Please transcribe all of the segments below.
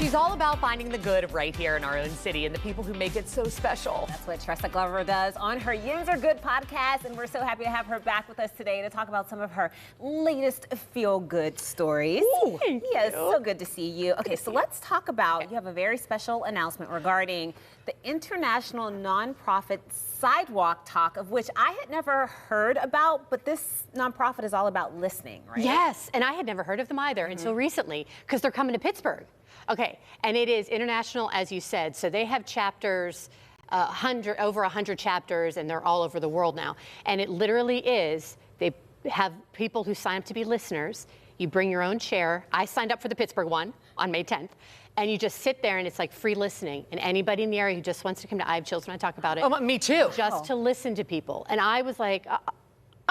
She's all about finding the good right here in our own city and the people who make it so special. That's what Tressa Glover does on her Yinz Are Good podcast, and we're so happy to have her back with us today to talk about some of her latest feel-good stories. Ooh, yes, so good to see you. Okay, so let's talk about, you have a very special announcement regarding the International Nonprofit Sidewalk Talk, of which I had never heard about, but this nonprofit is all about listening, right? Yes, and I had never heard of them either until recently, because they're coming to Pittsburgh. Okay, and it is international, as you said, so they have chapters, over 100 chapters, and they're all over the world now. And it literally is, they have people who sign up to be listeners. You bring your own chair. I signed up for the Pittsburgh one on May 10th. And you just sit there and it's like free listening. And anybody in the area who just wants to come to, I have chills when I talk about it. Oh, me too. Just to listen to people. And I was like,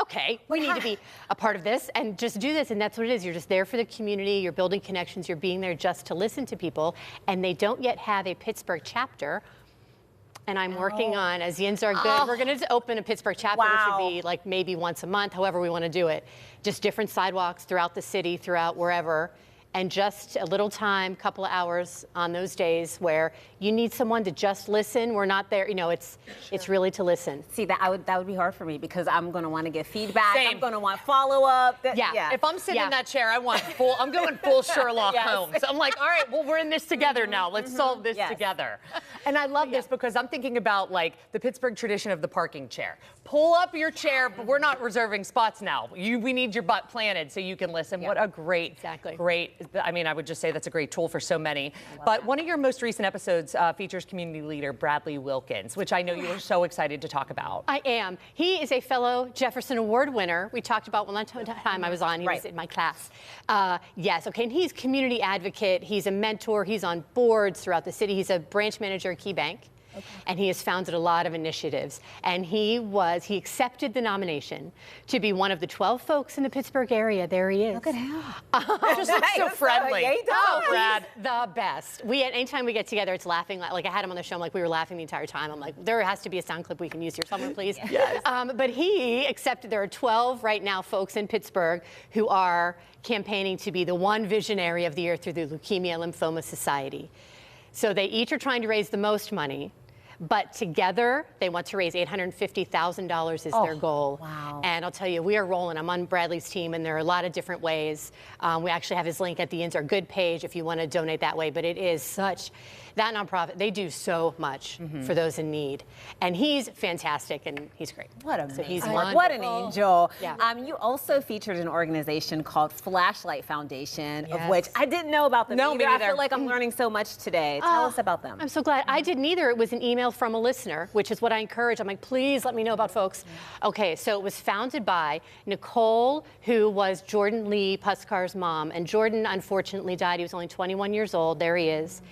okay, we need to be a part of this and just do this. And that's what it is. You're just there for the community. You're building connections. You're being there just to listen to people. And they don't yet have a Pittsburgh chapter. And I'm working on, as Yinz Are Good, we're going to open a Pittsburgh chapter, which would be like maybe once a month, however we want to do it. Just different sidewalks throughout the city, throughout wherever. And just a little time, couple of hours on those days where you need someone to just listen. We're not there, you know, it's really to listen. See, that would be hard for me because I'm going to want to get feedback. Same. I'm going to want follow-up. Yeah. If I'm sitting in that chair, I'm going full Sherlock Holmes. I'm like, all right, well, we're in this together now. Let's solve this together. And I love this because I'm thinking about like the Pittsburgh tradition of the parking chair. Pull up your chair, but we're not reserving spots now. We need your butt planted so you can listen. What a great, I mean, I would just say that's a great tool for so many. But one of your most recent episodes features community leader Bradley Wilkins, which I know you were so excited to talk about. I am. He is a fellow Jefferson Award winner. We talked about one time I was on. He was in my class. Yes, okay, and he's community advocate. He's a mentor. He's on boards throughout the city. He's a branch manager at Key Bank. Okay. And he has founded a lot of initiatives. And he accepted the nomination to be one of the 12 folks in the Pittsburgh area. There he is. Look at him. Just looks so friendly. Oh, Brad, the best. Anytime we get together, it's laughing. Like I had him on the show, I'm like, we were laughing the entire time. I'm like, there has to be a sound clip we can use here somewhere, please. Yes. But he accepted, there are 12 right now folks in Pittsburgh who are campaigning to be the one visionary of the year through the Leukemia Lymphoma Society. So they each are trying to raise the most money. But together, they want to raise $850,000 is their goal. Wow. And I'll tell you, we are rolling. I'm on Bradley's team, and there are a lot of different ways. We actually have his link at the Yinz Are Good page if you want to donate that way. But it is such, that nonprofit, they do so much for those in need. And he's fantastic, and he's great. What amazing. So he's what an angel. Yeah. You also featured an organization called Flashlight Foundation, of which I didn't know about them either. I feel like I'm learning so much today. Tell us about them. I'm so glad. I didn't either. It was an email from a listener, which is what I encourage. I'm like, please let me know about folks. Okay, so it was founded by Nicole, who was Jordan Lee Puskar's mom. And Jordan, unfortunately, died. He was only 21 years old. There he is.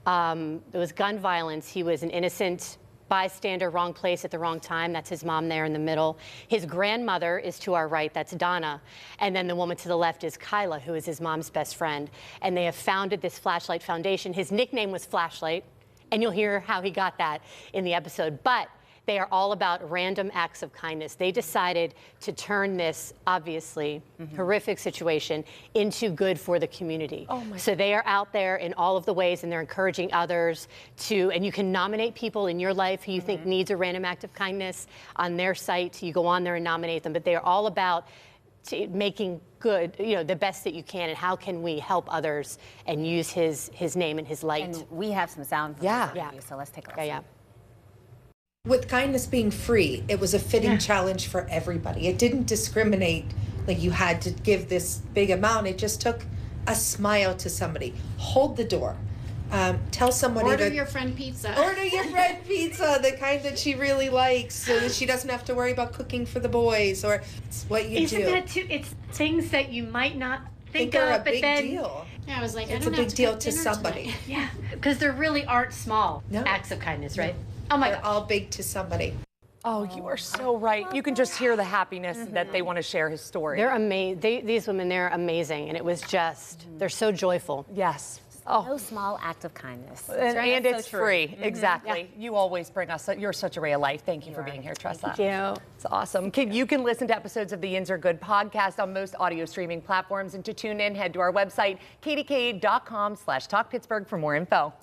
There was gun violence. He was an innocent bystander, wrong place at the wrong time. That's his mom there in the middle. His grandmother is to our right. That's Donna. And then the woman to the left is Kyla, who is his mom's best friend. And they have founded this Flashlight Foundation. His nickname was Flashlight. And you'll hear how he got that in the episode. But they are all about random acts of kindness. They decided to turn this, obviously, horrific situation into good for the community. So they are out there in all of the ways, and they're encouraging others to, and you can nominate people in your life who you think needs a random act of kindness on their site. You go on there and nominate them. But they are all about making good, you know, the best that you can, and how can we help others and use his name and his light. And we have some sound for you, so let's take a listen. With kindness being free, it was a fitting challenge for everybody. It didn't discriminate, like you had to give this big amount. It just took a smile to somebody. Hold the door. Tell somebody Order your friend pizza. Order your friend pizza, the kind that she really likes, so that she doesn't have to worry about cooking for the boys, or it's what you do. Isn't that too? It's things that you might not think are of, a but big then deal. Yeah, I was like, It's I don't a have big to deal cook to dinner somebody. tonight. Yeah, because there really aren't small acts of kindness, right? Oh my They're all big to somebody. Oh, you are so right. You can just hear the happiness that they want to share his story. They're amazing. These women, they're amazing. And it was just, they're so joyful. Yes. No small act of kindness. And That's it's so true. free. Exactly. You always bring us, you're such a ray of life. Thank you for being here, Tressa. Thank you. It's awesome. You can listen to episodes of the Yinz Are Good podcast on most audio streaming platforms. And to tune in, head to our website, kdk.com/talkpittsburgh for more info.